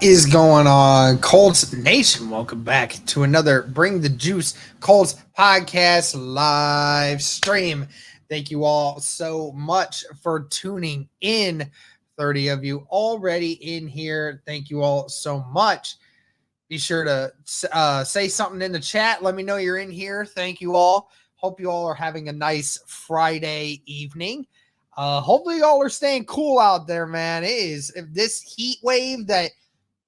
is going on, Colts Nation? Welcome back to another Bring the Juice Colts podcast live stream. Thank you all so much for tuning in. 30 of you already in here. Thank you all so much. Be sure to say something in the chat. Let me know you're in here. Thank you all. Hope you all are having a nice Friday evening. Hopefully y'all are staying cool out there, man. It is, if this heat wave that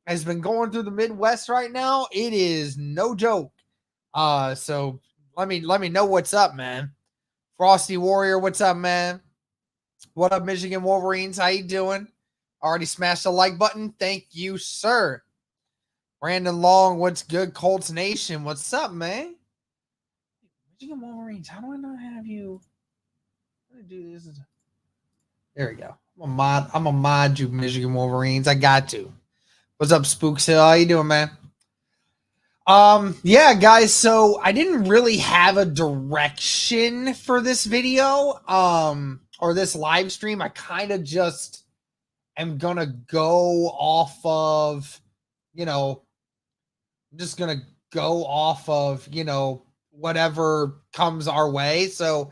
has been going through the Midwest right now, it is no joke. So let me know what's up, man. Frosty Warrior, what's up, man? What up, Michigan Wolverines? How you doing? Already smashed the like button. Thank you, sir. Brandon Long, what's good? Colts Nation, what's up, man? Michigan Wolverines, how do I not have you? How do I do this? There we go. I'm a mod you, Michigan Wolverines. I got to. What's up, Spooks Hill? How you doing, man? Yeah, guys, so I didn't really have a direction for this video, or this live stream. I kind of just am gonna go off of, I'm just gonna go off of, whatever comes our way. So,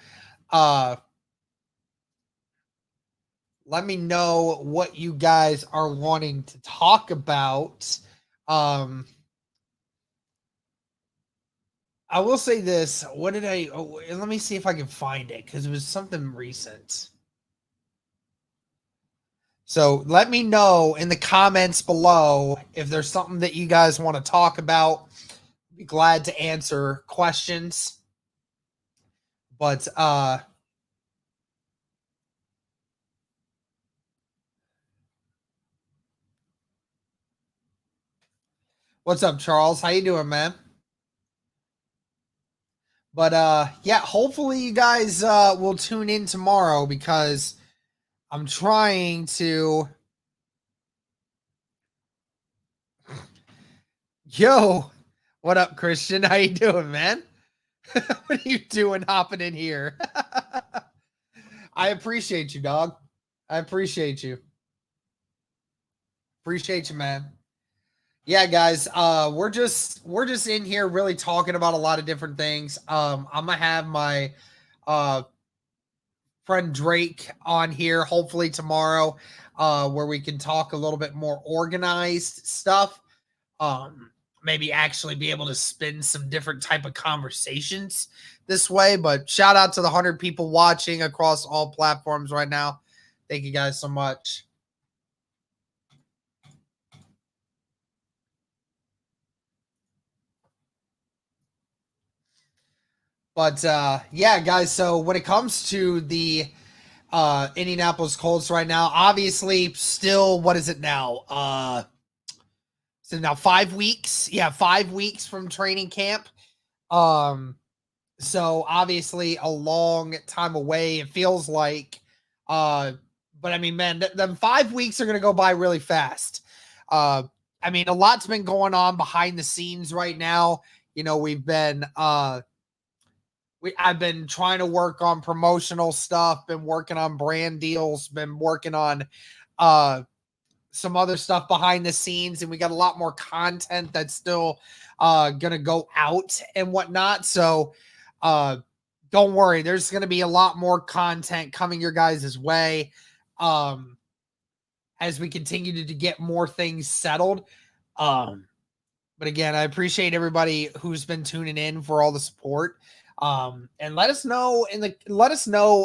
let me know what you guys are wanting to talk about. I will say this. What did let me see if I can find it, because it was something recent. So let me know in the comments below if there's something that you guys want to talk about. Be glad to answer questions. But what's up, Charles? How you doing, man? But yeah, hopefully you guys will tune in tomorrow, because I'm trying to. Yo, what up, Christian? How you doing, man? What are you doing hopping in here? I appreciate you, dog. I appreciate you. Appreciate you, man. Yeah, guys, we're just in here really talking about a lot of different things. I'm gonna have my friend Drake on here hopefully tomorrow, where we can talk a little bit more organized stuff. Maybe actually be able to spin some different type of conversations this way. But shout out to the 100 people watching across all platforms right now. Thank you guys so much. But yeah, guys, so when it comes to the Indianapolis Colts right now, obviously still, what is it now? So now 5 weeks. Yeah, 5 weeks from training camp. So obviously a long time away, it feels like. But I mean, man, them 5 weeks are gonna go by really fast. I mean, a lot's been going on behind the scenes right now. We've been I've been trying to work on promotional stuff, been working on brand deals, been working on some other stuff behind the scenes, and we got a lot more content that's still gonna go out and whatnot. So don't worry, there's gonna be a lot more content coming your guys' way as we continue to get more things settled. But again, I appreciate everybody who's been tuning in for all the support. And let us know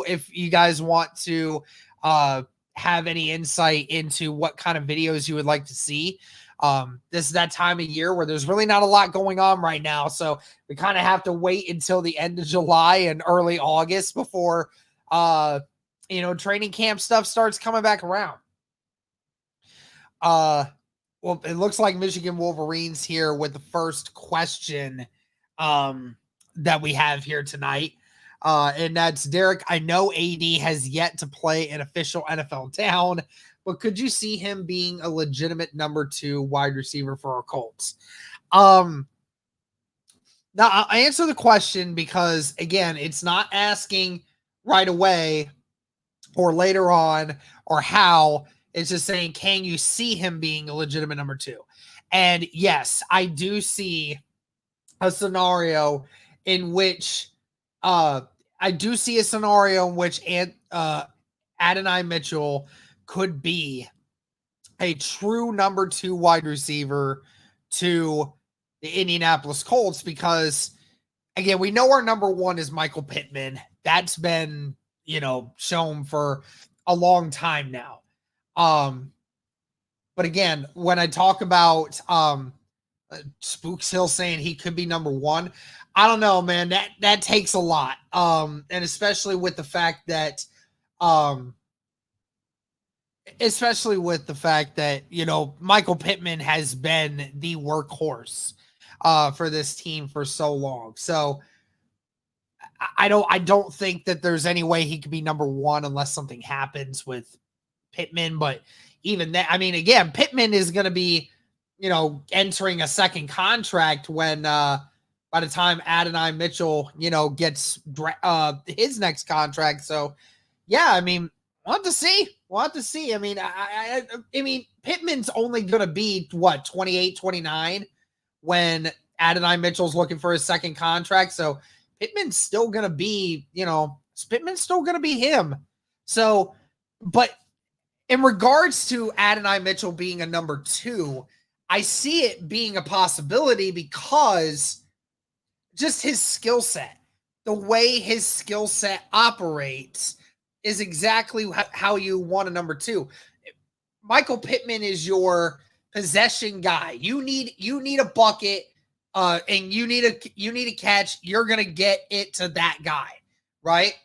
if you guys want to have any insight into what kind of videos you would like to see. This is that time of year where there's really not a lot going on right now. So we kind of have to wait until the end of July and early August before, training camp stuff starts coming back around. Well, it looks like Michigan Wolverines here with the first question that we have here tonight. And that's Derek. I know AD has yet to play an official NFL down, but could you see him being a legitimate number 2 wide receiver for our Colts? Now I answer the question because, again, it's not asking right away or later on or how. It's just saying, can you see him being a legitimate number 2? And yes, I do see a scenario in which Adonai Mitchell could be a true number 2 wide receiver to the Indianapolis Colts, because again, we know our number 1 is Michael Pittman. That's been, shown for a long time now. But again, when I talk about Spooks Hill saying he could be number 1, I don't know, man. That takes a lot. And especially with the fact that Michael Pittman has been the workhorse for this team for so long. So I don't think that there's any way he could be number 1 unless something happens with Pittman. But even that, I mean, again, Pittman is going to be, entering a second contract when by the time Adonai Mitchell, gets his next contract. So yeah, I mean, we'll have to see. I mean, I mean, Pittman's only going to be 28, 29 when Adonai Mitchell's looking for his second contract. So Pittman's still going to be, Pittman's still going to be him. So, but in regards to Adonai Mitchell being a number 2, I see it being a possibility because just his skill set, the way his skill set operates is exactly how you want a number 2. Michael Pittman is your possession guy. You need a bucket, and you need a catch. You're gonna get it to that guy, right?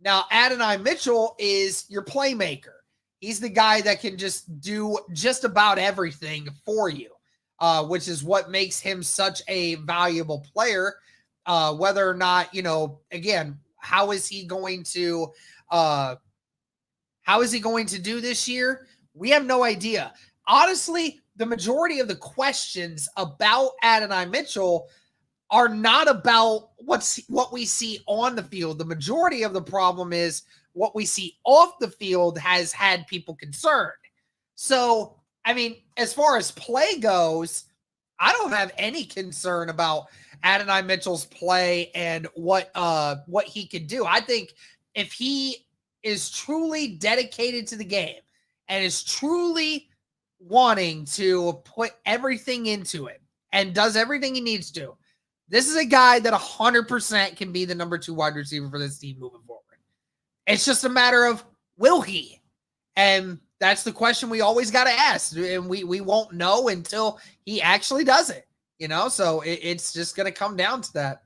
Now, Adonai Mitchell is your playmaker. He's the guy that can just do just about everything for you, which is what makes him such a valuable player. Whether or not, again, how is he going to do this year? We have no idea. Honestly, the majority of the questions about Adonai Mitchell are not about what we see on the field. The majority of the problem is what we see off the field has had people concerned. So, I mean, as far as play goes, I don't have any concern about Adonai Mitchell's play and what he could do. I think if he is truly dedicated to the game and is truly wanting to put everything into it and does everything he needs to, this is a guy that 100% can be the number 2 wide receiver for this team moving forward. It's just a matter of, will he? And that's the question we always got to ask. And we won't know until he actually does it, So it's just going to come down to that.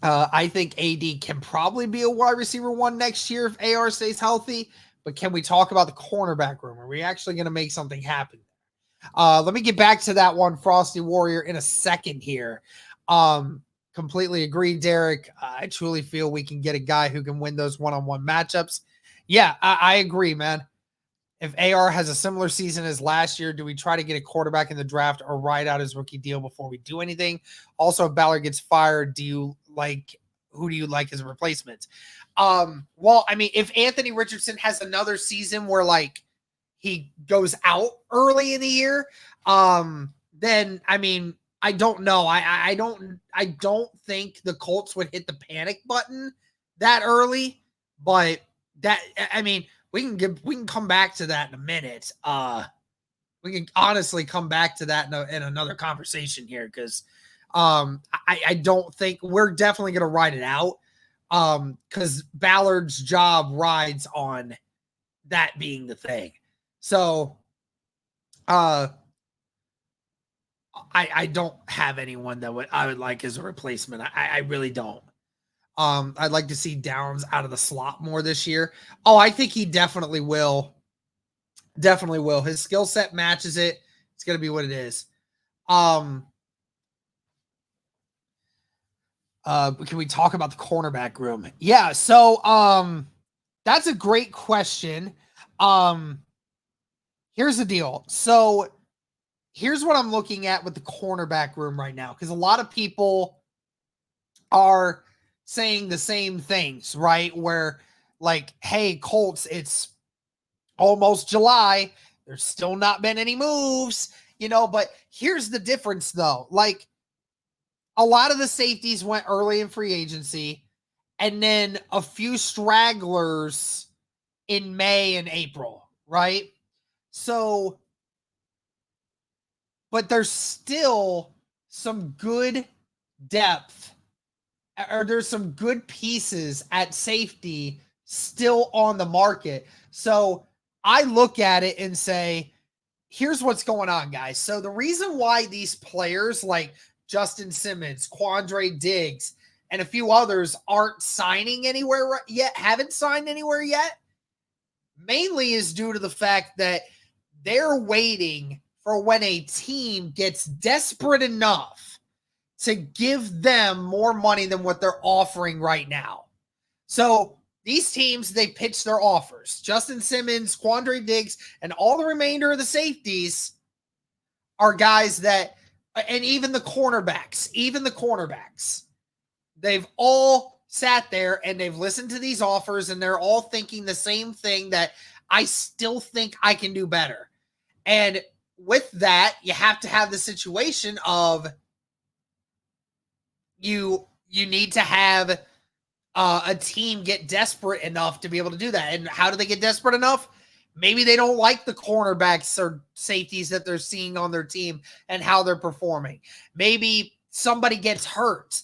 I think AD can probably be a wide receiver 1 next year if AR stays healthy. But can we talk about the cornerback room? Are we actually going to make something happen? Let me get back to that one, Frosty Warrior, in a second here. Completely agree, Derek. I truly feel we can get a guy who can win those one-on-one matchups. Yeah, I agree, man. If AR has a similar season as last year, do we try to get a quarterback in the draft or ride out his rookie deal before we do anything? Also, if Ballard gets fired, who do you like as a replacement? Well, I mean, if Anthony Richardson has another season where he goes out early in the year, then I mean, I don't know. I don't think the Colts would hit the panic button that early, but I mean, we can come back to that in a minute. We can honestly come back to that in another conversation here, because I don't think we're definitely going to ride it out, because Ballard's job rides on that being the thing. So, I don't have anyone that I would like as a replacement. I really don't. I'd like to see Downs out of the slot more this year. Oh, I think he definitely will. Definitely will. His skill set matches it. It's going to be what it is. Can we talk about the cornerback room? Yeah. So, that's a great question. Here's the deal. So here's what I'm looking at with the cornerback room right now, because a lot of people are saying the same things, right? Where hey, Colts, it's almost July. There's still not been any moves, but here's the difference though. Like, a lot of the safeties went early in free agency, and then a few stragglers in May and April, right? So, but there's still some good depth, or there's some good pieces at safety still on the market. So I look at it and say, here's what's going on, guys. So the reason why these players like Justin Simmons, Quandre Diggs, and a few others aren't signing anywhere yet, haven't signed anywhere yet, mainly is due to the fact that they're waiting for when a team gets desperate enough to give them more money than what they're offering right now. So these teams, they pitch their offers. Justin Simmons, Quandre Diggs, and all the remainder of the safeties are guys that, and even the cornerbacks, they've all sat there and they've listened to these offers, and they're all thinking the same thing, that I still think I can do better. And with that, you have to have the situation of you need to have a team get desperate enough to be able to do that. And how do they get desperate enough? Maybe they don't like the cornerbacks or safeties that they're seeing on their team and how they're performing. Maybe somebody gets hurt.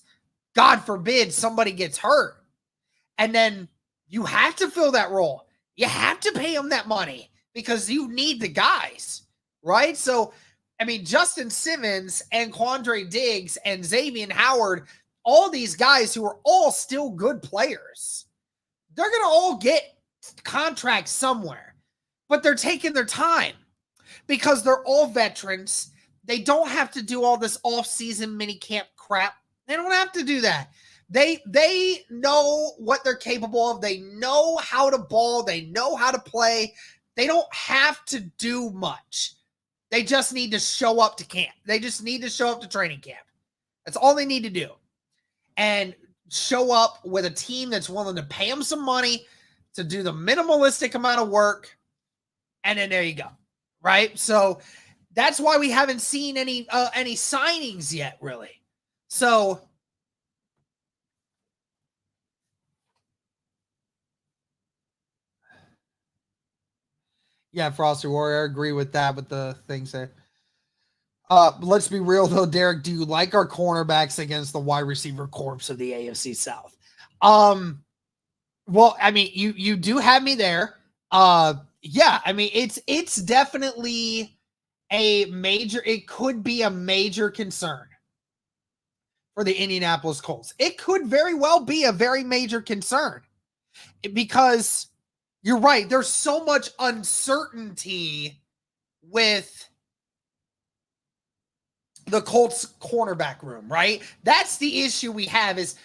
God forbid somebody gets hurt. And then you have to fill that role. You have to pay them that money because you need the guys, right? So, I mean, Justin Simmons and Quandre Diggs and Xavier Howard, all these guys who are all still good players, they're going to all get contracts somewhere, but they're taking their time because they're all veterans. They don't have to do all this off-season minicamp crap. They don't have to do that. They know what they're capable of. They know how to ball. They know how to play. They don't have to do much. They just need to show up to camp. They just need to show up to training camp. That's all they need to do. And show up with a team that's willing to pay them some money to do the minimalistic amount of work. And then there you go. Right? So that's why we haven't seen any signings yet, really. So yeah, Frosty Warrior, I agree with that, with the things there. Let's be real though, Derek. Do you like our cornerbacks against the wide receiver corpse of the AFC South? Well, I mean, you do have me there. Yeah, I mean, it's definitely it could be a major concern for the Indianapolis Colts. It could very well be a very major concern because you're right. There's so much uncertainty with the Colts cornerback room, right? That's the issue we have. Is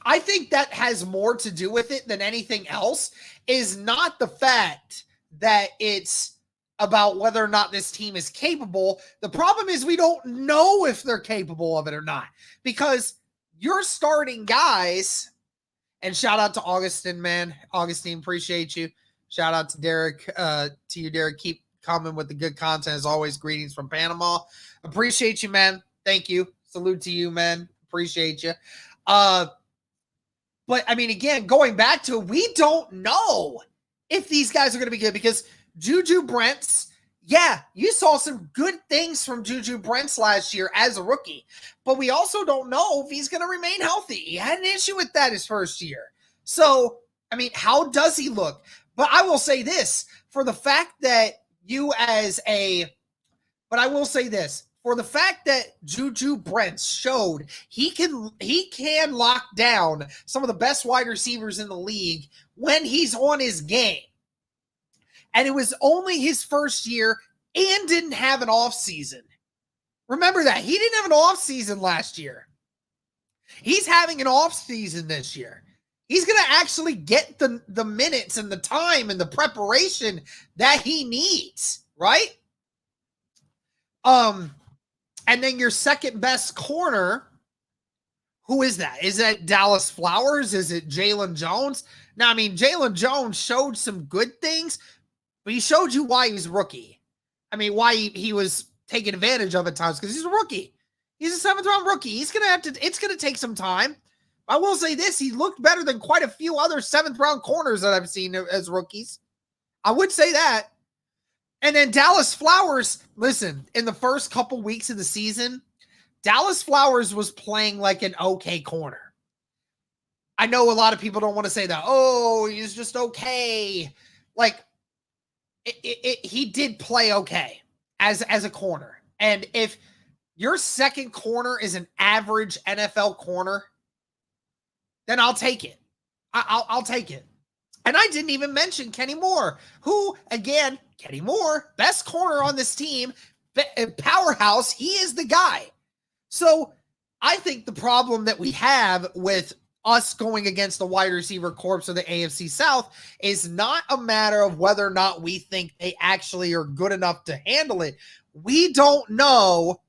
I think that has more to do with it than anything else, is not the fact that it's about whether or not this team is capable. The problem is we don't know if they're capable of it or not, because you're starting guys, and shout out to Augustine, man. Augustine, appreciate you. Shout out to Derek, to you, Derek. Keep coming with the good content as always. Greetings from Panama. Appreciate you, man. Thank you. Salute to you, man. Appreciate you. But I mean, again, going back to it, we don't know if these guys are going to be good, because Juju Brents, yeah, you saw some good things from Juju Brents last year as a rookie, but we also don't know if he's going to remain healthy. He had an issue with that his first year. So, I mean, how does he look? But I will say this, for the fact that for the fact that Juju Brents showed he can lock down some of the best wide receivers in the league when he's on his game. And it was only his first year and didn't have an off season. Remember that. He didn't have an off season last year. He's having an off season this year. He's going to actually get the minutes and the time and the preparation that he needs, right? And then your second best corner, who is that? Is that Dallas Flowers? Is it Jalen Jones? Now, I mean, Jalen Jones showed some good things, But he showed you why he was rookie. I mean, why he was taken advantage of at times, because he's a rookie. He's a 7th-round rookie. He's going to have to, it's going to take some time. I will say this, he looked better than quite a few other 7th-round corners that I've seen as rookies. I would say that. And then Dallas Flowers, listen, in the first couple weeks of the season, Dallas Flowers was playing like an okay corner. I know a lot of people don't want to say that. Oh, he's just okay. Like, he did play okay as a corner. And if your second corner is an average NFL corner, then I'll take it. I'll take it. And I didn't even mention Kenny Moore, who, again, Kenny Moore, best corner on this team, powerhouse. He is the guy. So I think the problem that we have with us going against the wide receiver corps of the AFC South is not a matter of whether or not we think they actually are good enough to handle it. We don't know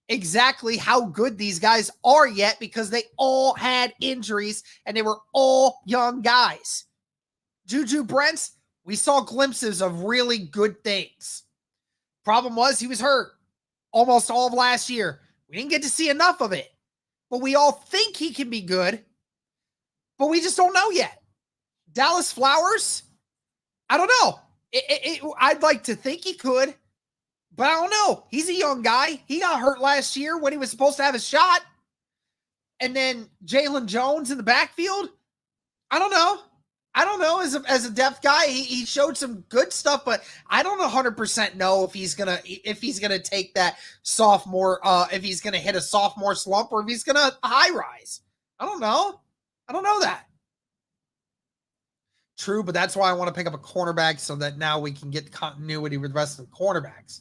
exactly how good these guys are yet because they all had injuries and they were all young guys. Juju Brents, we saw glimpses of really good things. Problem was he was hurt almost all of last year. We didn't get to see enough of it, but we all think he can be good, but we just don't know yet. Dallas Flowers, I don't know. I'd like to think he could, but I don't know. He's a young guy. He got hurt last year when he was supposed to have a shot. And then Jalen Jones in the backfield, I don't know. As a depth guy, he showed some good stuff, but I don't 100% know if he's gonna take that sophomore, if he's gonna hit a sophomore slump or if he's gonna high rise. I don't know that. True, but that's why I want to pick up a cornerback so that now we can get continuity with the rest of the cornerbacks.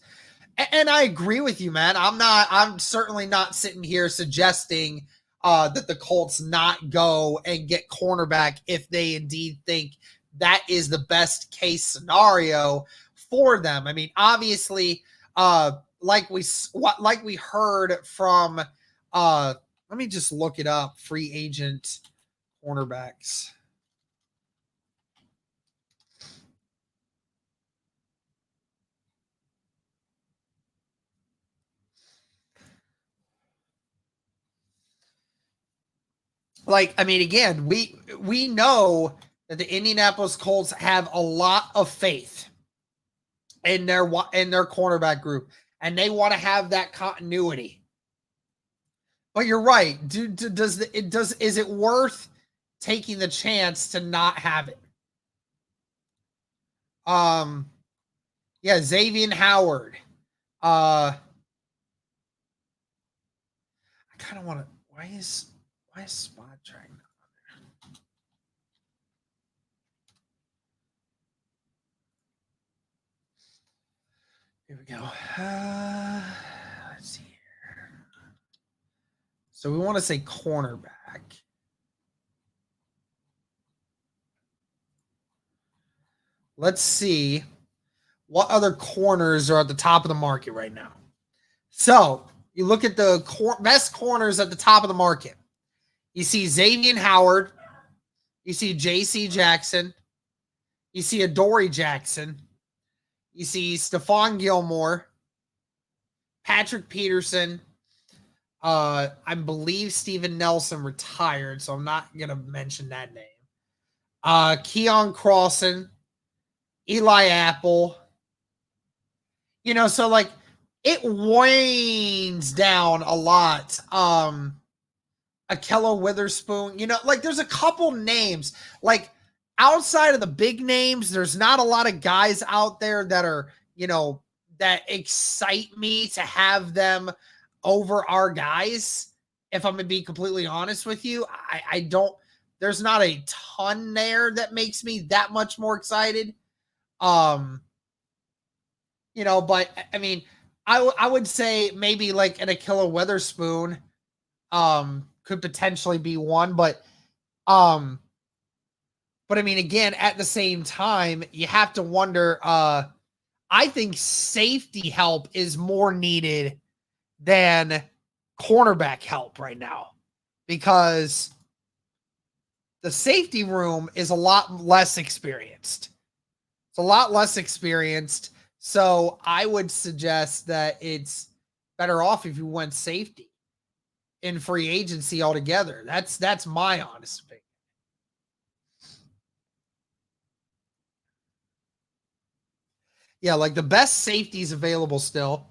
And I agree with you, man. I'm certainly not sitting here suggesting that the Colts not go and get cornerback if they indeed think that is the best case scenario for them. I mean, obviously, like we heard from, let me just look it up, free agent cornerbacks. Like, I mean, again, we know that the Indianapolis Colts have a lot of faith in their cornerback group, and they want to have that continuity. But you're right. Is it worth taking the chance to not have it? Yeah, Xavier Howard. I kind of want to. Why is Spot Track not on there? Here we go. Let's see here. So we want to say cornerback. Let's see what other corners are at the top of the market right now. So you look at the best corners at the top of the market. You see Xavier Howard. You see J.C. Jackson. You see Adoree Jackson. You see Stephon Gilmore. Patrick Peterson. I believe Steven Nelson retired, so I'm not going to mention that name. Keon Crossan. Eli Apple. You know, so like it wanes down a lot. Akello Witherspoon, you know, like there's a couple names. Like outside of the big names, there's not a lot of guys out there that are, you know, that excite me to have them over our guys. If I'm going to be completely honest with you, I don't, there's not a ton there that makes me that much more excited. You know, but I mean, I would say maybe like an Akello Witherspoon, could potentially be one, but I mean, again, at the same time, you have to wonder, I think safety help is more needed than cornerback help right now because the safety room is a lot less experienced. It's a lot less experienced. So I would suggest that it's better off if you went safety in free agency altogether. That's my honest opinion. Yeah, like the best safeties available still.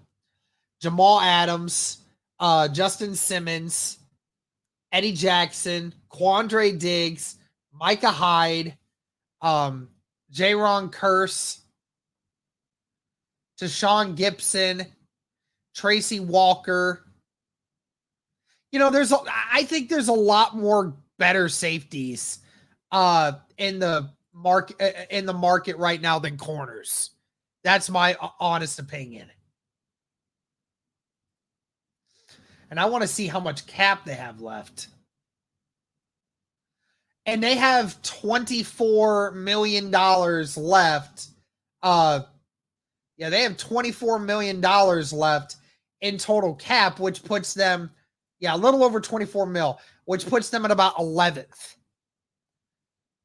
Jamal Adams, Justin Simmons, Eddie Jackson, Quandre Diggs, Micah Hyde, Jaron Curse, Tashawn Gibson, Tracy Walker. I think there's a lot more better safeties in the market right now than corners. That's my honest opinion. And I want to see how much cap they have left. And they have $24 million left. They have $24 million left in total cap, which puts them, a little over 24 mil, which puts them at about 11th.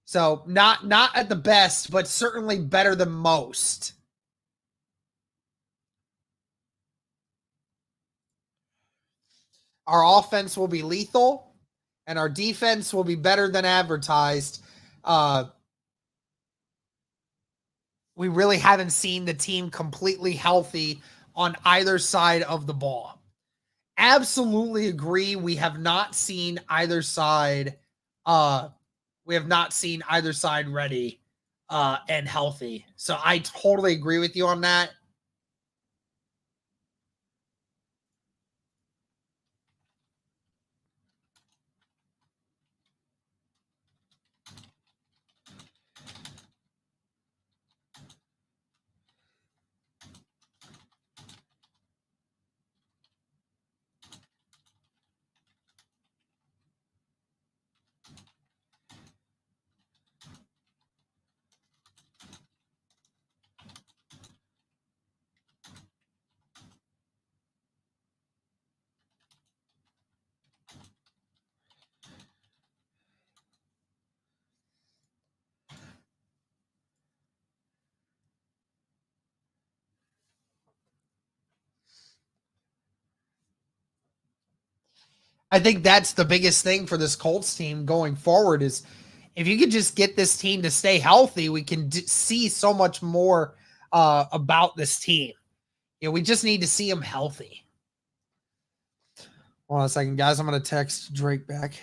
So not at the best, but certainly better than most. Our offense will be lethal, and our defense will be better than advertised. We really haven't seen the team completely healthy on either side of the ball. Absolutely agree. We have not seen either side. We have not seen either side ready and healthy. So I totally agree with you on that. I think that's the biggest thing for this Colts team going forward is if you could just get this team to stay healthy, we can see so much more about this team. We just need to see them healthy. Hold on a second, guys. I'm going to text Drake back.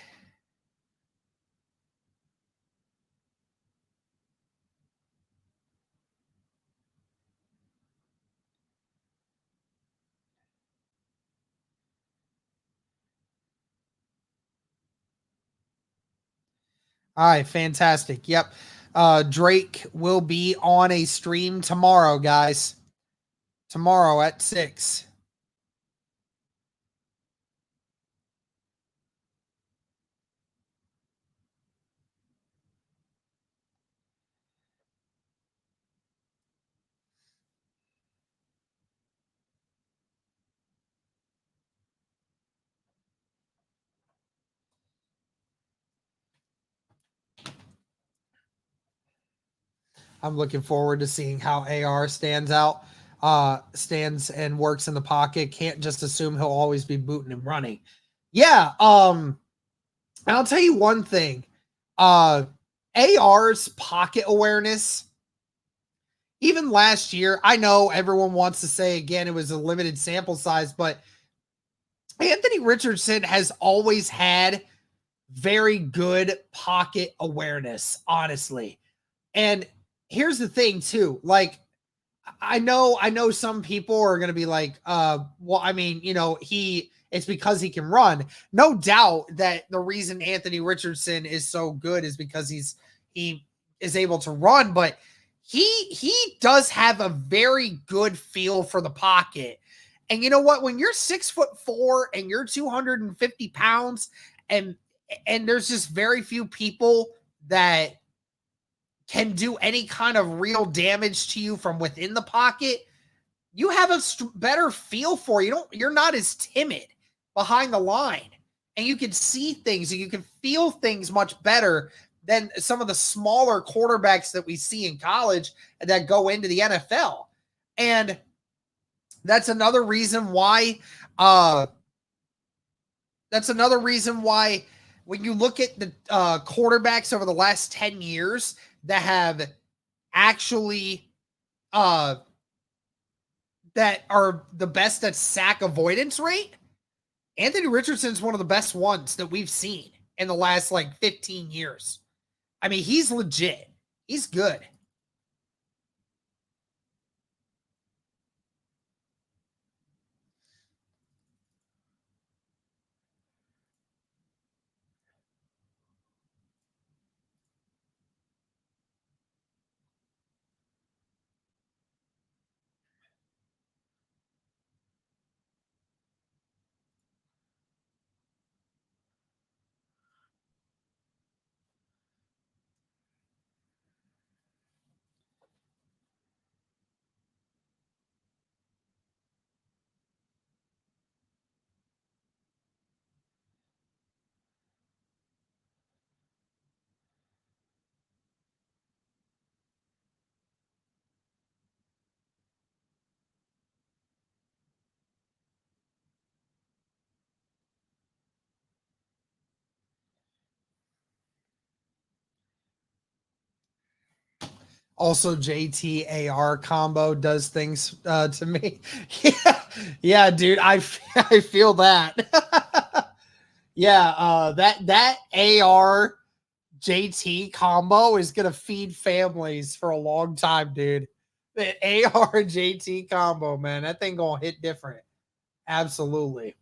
All right, fantastic. Yep. Drake will be on a stream tomorrow, guys. Tomorrow at 6. I'm looking forward to seeing how AR stands and works in the pocket. Can't just assume he'll always be booting and running. Yeah. And I'll tell you one thing. AR's pocket awareness, even last year, I know everyone wants to say again it was a limited sample size, but Anthony Richardson has always had very good pocket awareness, honestly. And here's the thing too, like I know some people are going to be like, it's because he can run. No doubt that the reason Anthony Richardson is so good is because he is able to run, but he does have a very good feel for the pocket. And you know what? When you're 6'4" and you're 250 pounds, and there's just very few people that can do any kind of real damage to you from within the pocket, you have a better feel for it. You're not as timid behind the line, and you can see things and you can feel things much better than some of the smaller quarterbacks that we see in college that go into the NFL. And that's another reason why when you look at the quarterbacks over the last 10 years that have actually that are the best at sack avoidance rate, Anthony Richardson is one of the best ones that we've seen in the last like 15 years. I mean, he's legit. He's good. Also, JTAR combo does things to me. Yeah, dude, I feel that. Yeah, that AR JT combo is gonna feed families for a long time, dude. The AR JT combo, man, that thing gonna hit different. Absolutely.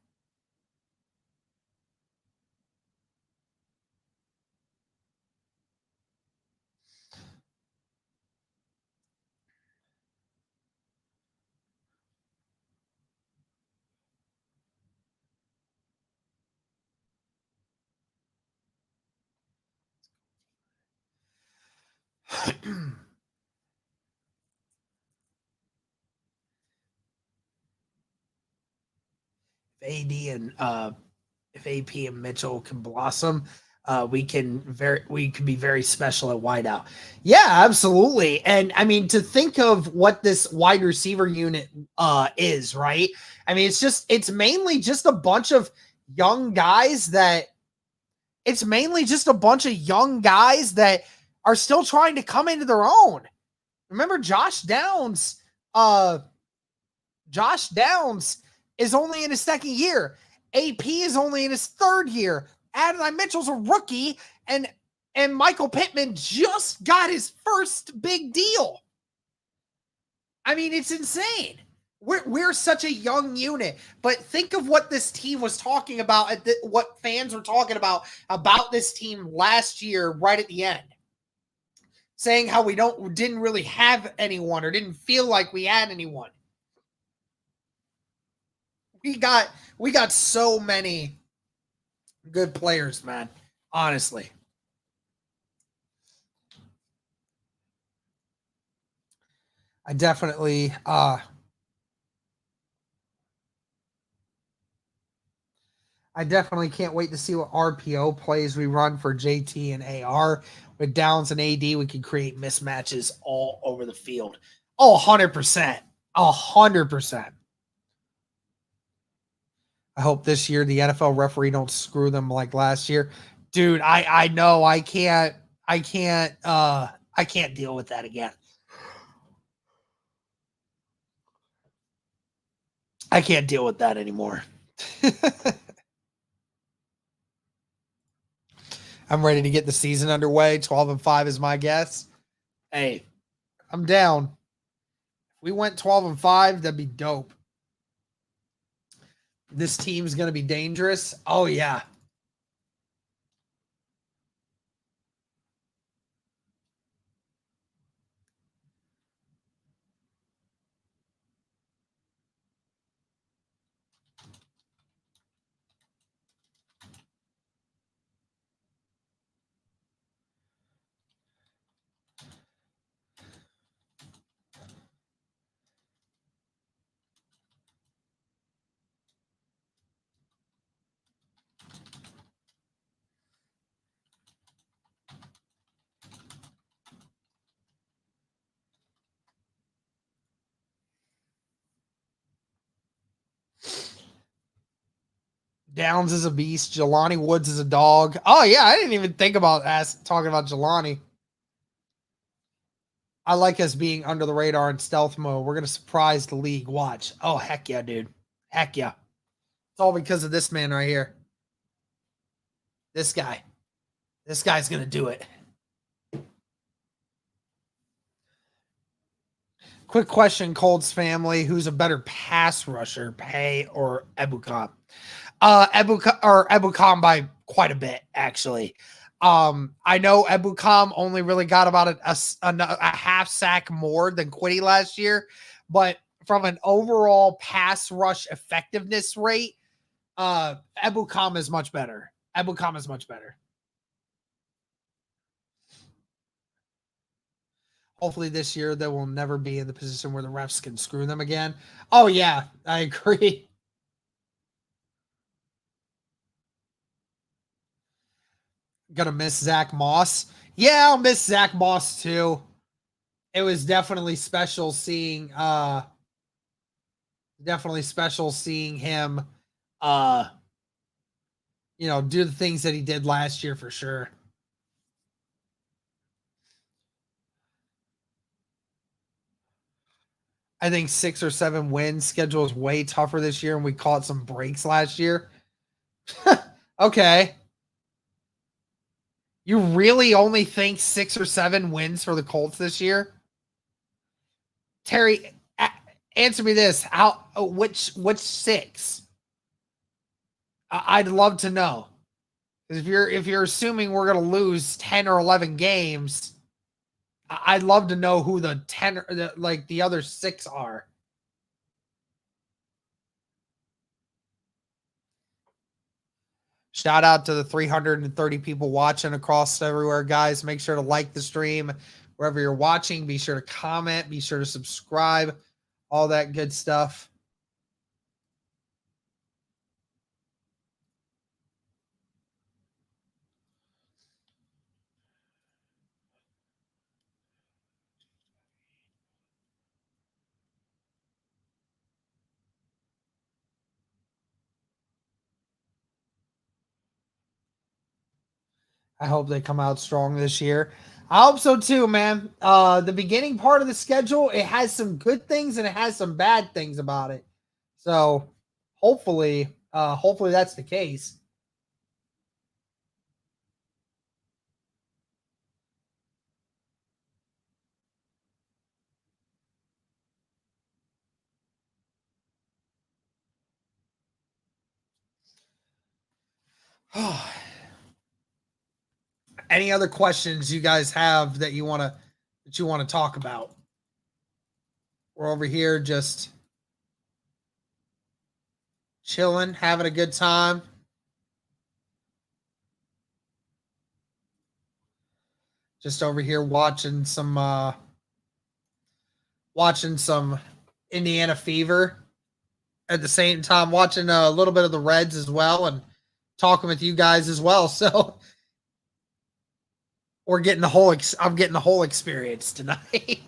AD and if AP and Mitchell can blossom, we can be very special at wideout. Yeah, absolutely. And I mean, to think of what this wide receiver unit is, right? I mean, it's mainly just a bunch of young guys that are still trying to come into their own. Remember uh Josh Downs is only in his second year. AP is only in his third year. Adonai Mitchell's a rookie, and Michael Pittman just got his first big deal. I mean, it's insane. We're such a young unit, but think of what this team was talking about, what fans were talking about this team last year, right at the end, saying how we didn't really have anyone or didn't feel like we had anyone. We got so many good players, man. Honestly. I definitely can't wait to see what RPO plays we run for JT and AR. With Downs and AD, we can create mismatches all over the field. Oh, 100%. 100%. I hope this year the NFL referee don't screw them like last year. Dude, I know I can't deal with that again. I can't deal with that anymore. I'm ready to get the season underway. 12-5 is my guess. Hey, I'm down. If we went 12-5, that'd be dope. This team's going to be dangerous. Oh, yeah. Downs is a beast. Jelani Woods is a dog. Oh yeah, I didn't even think about talking about Jelani. I like us being under the radar in stealth mode. We're gonna surprise the league. Watch. Oh heck yeah, dude. Heck yeah. It's all because of this man right here. This guy. This guy's gonna do it. Quick question, Colts family: who's a better pass rusher, Pay or Ebukam? Ebukam by quite a bit, actually. I know Ebukam only really got about a half sack more than Quiddy last year, but from an overall pass rush effectiveness rate, Ebukam is much better. Ebukam is much better. Hopefully this year they will never be in the position where the refs can screw them again. Oh yeah, I agree. Gonna miss Zach Moss. Yeah, I'll miss Zach Moss too. It was definitely special seeing him do the things that he did last year for sure. I think 6 or 7 wins. Schedule is way tougher this year, and we caught some breaks last year. Okay. You really only think 6 or 7 wins for the Colts this year? Terry, answer me this: which 6? I'd love to know. If you're assuming we're going to lose 10 or 11 games, I'd love to know who the 10 or the other 6 are. Shout out to the 330 people watching across everywhere, guys. Make sure to like the stream wherever you're watching. Be sure to comment. Be sure to subscribe. All that good stuff. I hope they come out strong this year. I hope so too, man. The beginning part of the schedule, it has some good things and it has some bad things about it. So hopefully that's the case. Any other questions you guys have that you want to talk about? We're over here just chilling, having a good time. Just over here watching some Indiana Fever at the same time, watching a little bit of the Reds as well, and talking with you guys as well. So we're getting I'm getting the whole experience tonight.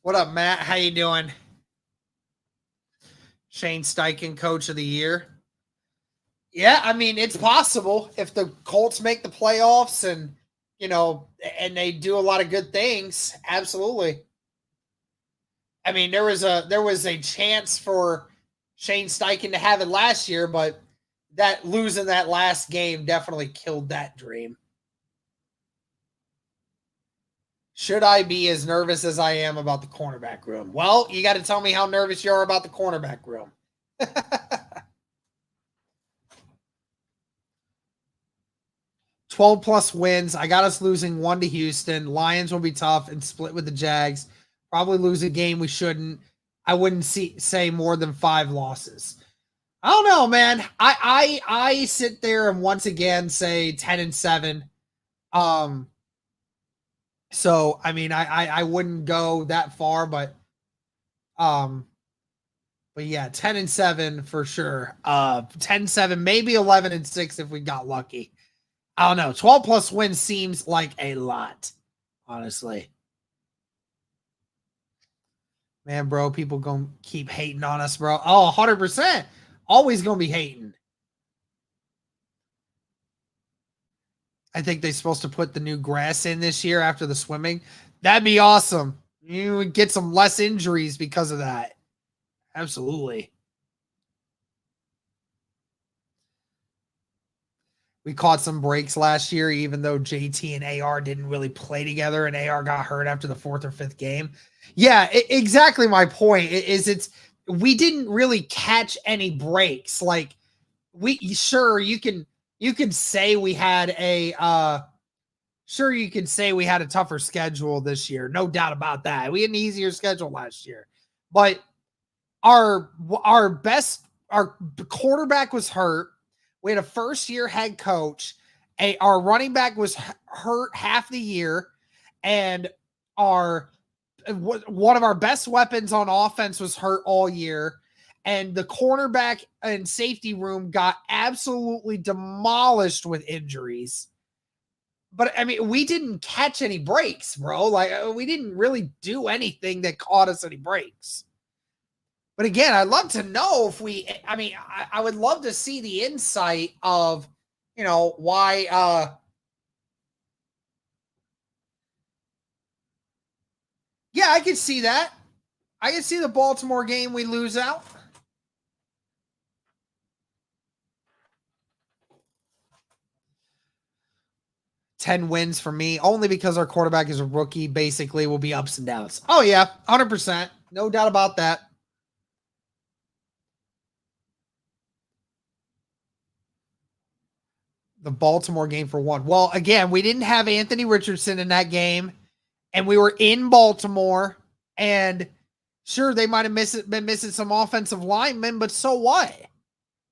What up, Matt? How you doing? Shane Steichen, Coach of the Year. Yeah, I mean, it's possible if the Colts make the playoffs and and they do a lot of good things. Absolutely. I mean, there was a chance for Shane Steichen to have it last year, but that losing that last game definitely killed that dream. Should I be as nervous as I am about the cornerback room? Well, you got to tell me how nervous you are about the cornerback room. 12 plus wins. I got us losing 1 to Houston. Lions will be tough and split with the Jags. Probably lose a game we shouldn't. I wouldn't say more than 5 losses. I don't know, man. I sit there and once again say 10-7. So I mean I wouldn't go that far, but yeah, 10-7 for sure. 10-7, maybe 11-6 if we got lucky. I don't know. 12 plus wins seems like a lot, honestly. Man, bro, people gonna keep hating on us, bro. Oh, 100%. Always gonna be hating. I think they're supposed to put the new grass in this year after the swimming. That'd be awesome. You would get some less injuries because of that. Absolutely. We caught some breaks last year, even though JT and AR didn't really play together, and AR got hurt after the fourth or fifth game. Yeah, exactly. My point is, we didn't really catch any breaks. Like sure you can say we had a sure you could say we had a tougher schedule this year, no doubt about that. We had an easier schedule last year, but our best our quarterback was hurt. We had a first year head coach. Our running back was hurt half the year, and our one of our best weapons on offense was hurt all year. And the cornerback and safety room got absolutely demolished with injuries. But I mean, we didn't catch any breaks, bro. Like we didn't really do anything that caught us any breaks. But again, I'd love to know if I would love to see the insight of, why, yeah, I could see that. I could see the Baltimore game we lose out. Ten wins for me, only because our quarterback is a rookie, basically will be ups and downs. Oh, yeah, 100%. No doubt about that. The Baltimore game for one. Well, again, we didn't have Anthony Richardson in that game, and we were in Baltimore, and sure, they might have been missing some offensive linemen, but so what?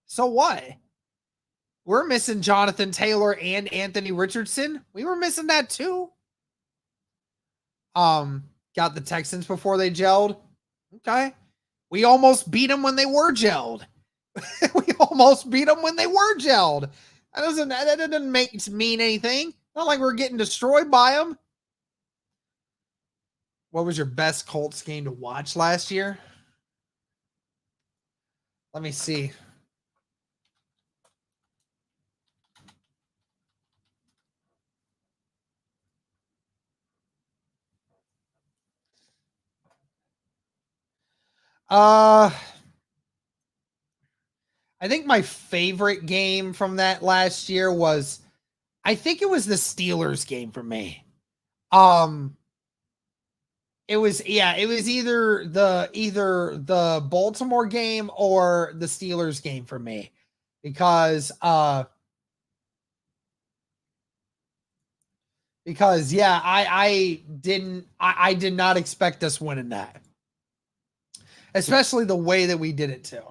So what? We're missing Jonathan Taylor and Anthony Richardson. We were missing that too. Got the Texans before they gelled. Okay. We almost beat them when they were gelled. We almost beat them when they were gelled. That doesn't mean anything. Not like we're getting destroyed by them. What was your best Colts game to watch last year? Let me see. I think my favorite game from that last year was, I think it was the Steelers game for me. It was either the Baltimore game or the Steelers game for me, because yeah, I did not expect us winning that, especially the way that we did it too.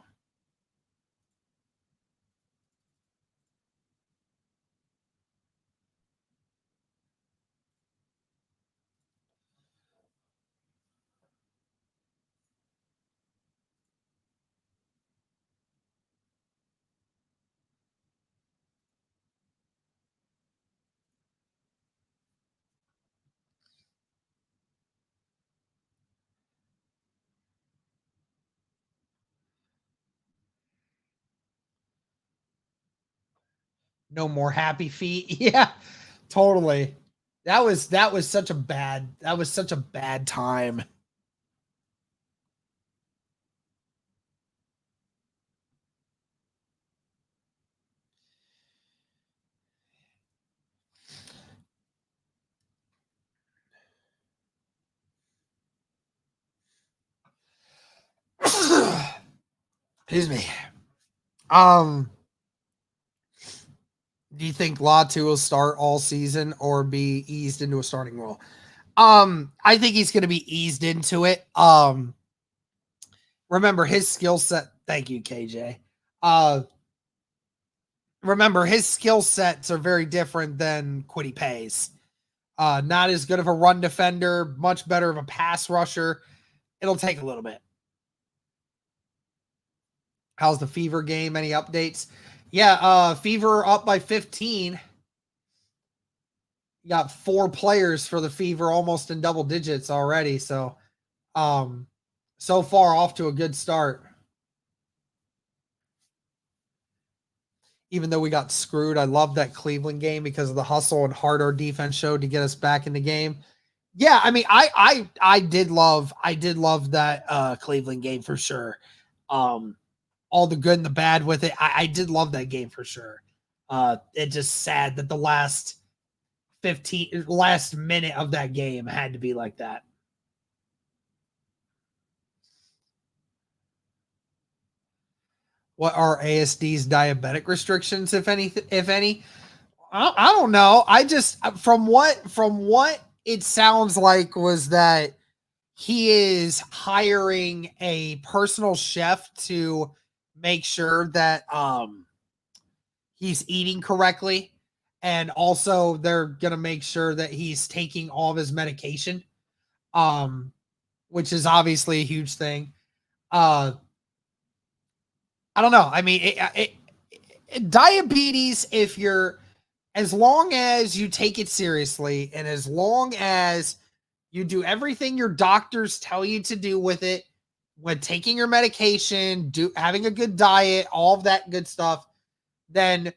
No more happy feet. Yeah, totally. That was such a bad time. Excuse me. Do you think Latu will start all season or be eased into a starting role? I think he's going to be eased into it. Remember his skill set. Thank you, KJ. Remember his skill sets are very different than Kwity Paye's. Not as good of a run defender, much better of a pass rusher. It'll take a little bit. How's the Fever game? Any updates? Yeah, Fever up by 15. You got 4 players for the Fever almost in double digits already. So, so far off to a good start. Even though we got screwed, I love that Cleveland game because of the hustle and heart our defense showed to get us back in the game. Yeah, I mean, I did love that Cleveland game for sure. All the good and the bad with it. I did love that game for sure. It's just sad that the last minute of that game had to be like that. What are ASD's diabetic restrictions, if any? If any, I don't know. I just from what it sounds like was that he is hiring a personal chef to make sure that he's eating correctly, and also they're gonna make sure that he's taking all of his medication, which is obviously a huge thing. I don't know. I mean, diabetes, if you're, as long as you take it seriously and as long as you do everything your doctors tell you to do with it, when taking your medication, having a good diet, all of that good stuff, then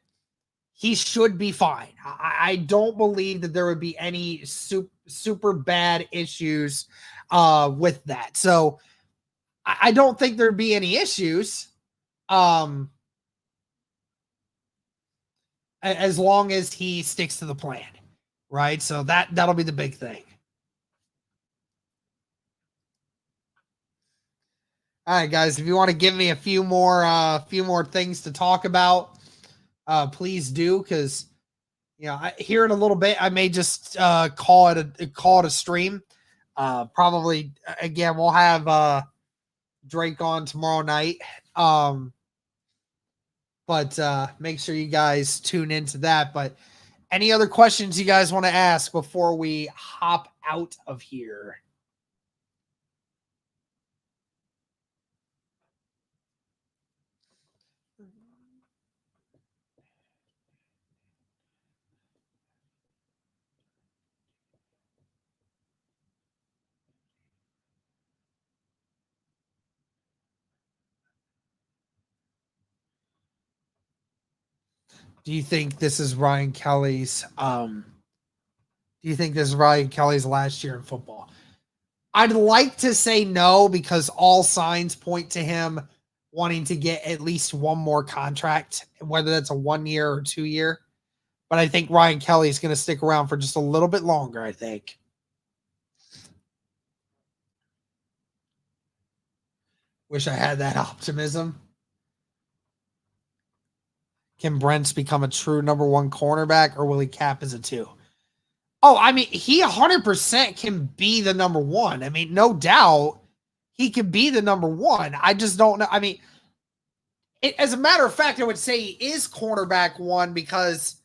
he should be fine. I don't believe that there would be any super bad issues with that. So I don't think there'd be any issues. As long as he sticks to the plan, right? So that'll be the big thing. All right, guys, if you want to give me a few more things to talk about, please do, because here in a little bit I may just call it a stream. Probably again we'll have Drake on tomorrow night. But make sure you guys tune into that. But any other questions you guys want to ask before we hop out of here? Do you think this is Ryan Kelly's last year in football? I'd like to say no, because all signs point to him wanting to get at least one more contract, whether that's a 1 year or 2 year. But I think Ryan Kelly is going to stick around for just a little bit longer, I think. Wish I had that optimism. Can Brents become a true number 1 cornerback, or will he cap as a 2? Oh, I mean, he 100% can be the number 1. I mean, no doubt he can be the number 1. I just don't know. I mean, as a matter of fact, I would say he is cornerback 1 because,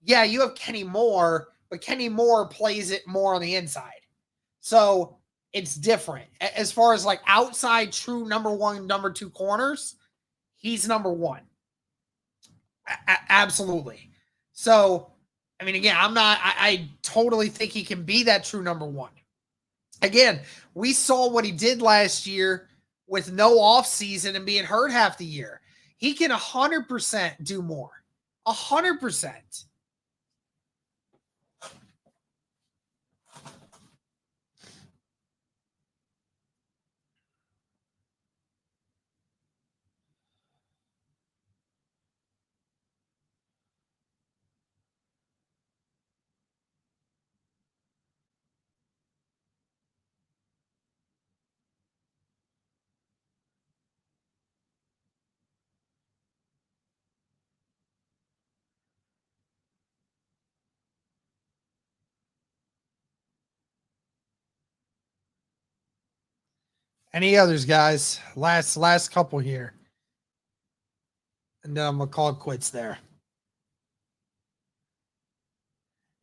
yeah, you have Kenny Moore, but Kenny Moore plays it more on the inside. So it's different. As far as like outside true number 1, number 2 corners, he's number 1. Absolutely. So, I mean, again, I totally think he can be that true number 1. Again, we saw what he did last year with no offseason and being hurt half the year. He can 100% do more. 100%. Any others, guys? Last couple here. And then I'm going to call it quits there.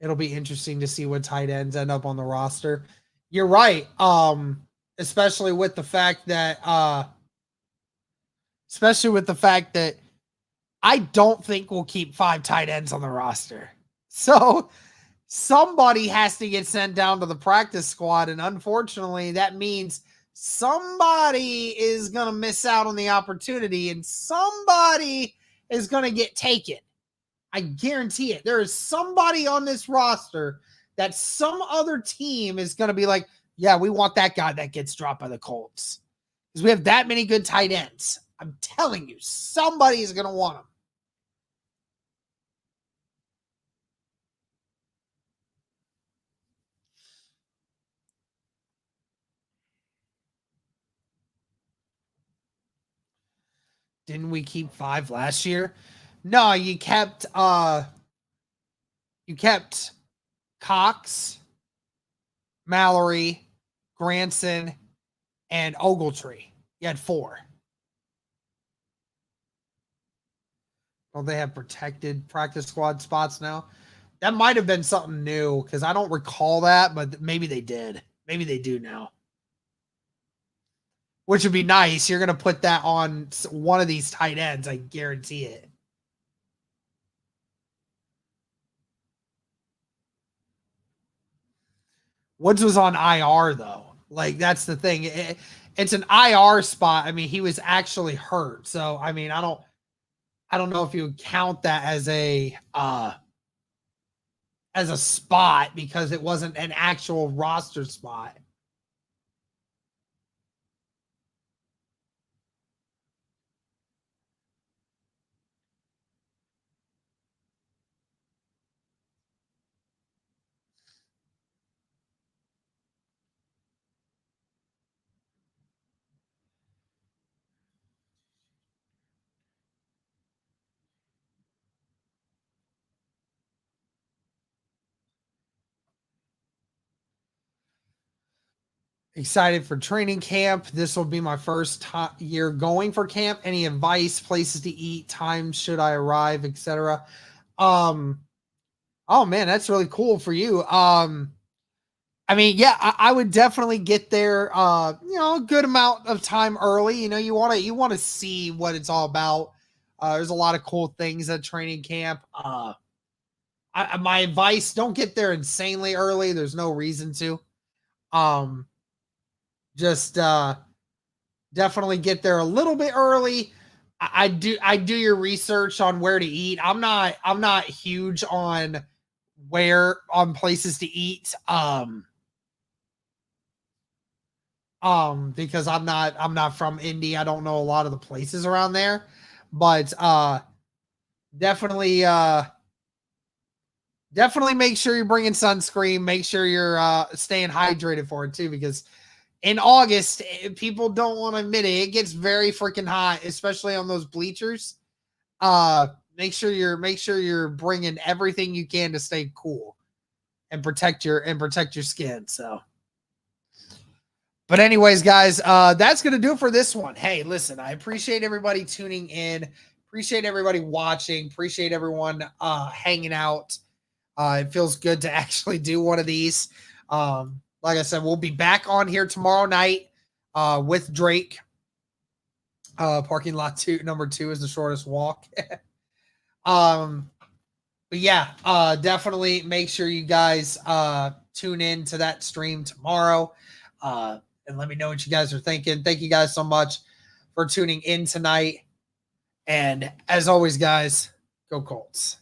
It'll be interesting to see what tight ends end up on the roster. You're right. Especially with the fact that I don't think we'll keep 5 tight ends on the roster. So somebody has to get sent down to the practice squad. And unfortunately, that means somebody is going to miss out on the opportunity and somebody is going to get taken. I guarantee it. There is somebody on this roster that some other team is going to be like, yeah, we want that guy that gets dropped by the Colts. Because we have that many good tight ends. I'm telling you, somebody is going to want him. Didn't we keep 5 last year? No, you kept Cox, Mallory, Granson, and Ogletree. You had 4. Don't they have protected practice squad spots now? That might have been something new because I don't recall that, but maybe they did. Maybe they do now. Which would be nice. You're going to put that on one of these tight ends. I guarantee it. Woods was on IR, though. Like, that's the thing. It's an IR spot. I mean, he was actually hurt. So, I mean, I don't know if you would count that as a spot because it wasn't an actual roster spot. Excited for training camp. This will be my first year going for camp. Any advice, places to eat, times should I arrive, etc. Oh man, that's really cool for you. I mean, yeah, I would definitely get there a good amount of time early. You want to see what it's all about. There's a lot of cool things at training camp. My advice, don't get there insanely early. There's no reason to. Just definitely get there a little bit early. I do your research on where to eat. I'm not huge on places to eat. Because I'm not from Indy. I don't know a lot of the places around there. But definitely make sure you're bringing sunscreen. Make sure you're staying hydrated for it too, because in August, people don't want to admit it. It gets very freaking hot, especially on those bleachers. Make sure you're bringing everything you can to stay cool and protect your skin. So, but anyways, guys, that's gonna do it for this one. Hey, listen, I appreciate everybody tuning in. Appreciate everybody watching. Appreciate everyone hanging out. It feels good to actually do one of these. Like I said, we'll be back on here tomorrow night with Drake. Parking lot number 2 is the shortest walk. But yeah, definitely make sure you guys tune in to that stream tomorrow. And let me know what you guys are thinking. Thank you guys so much for tuning in tonight. And as always, guys, go Colts.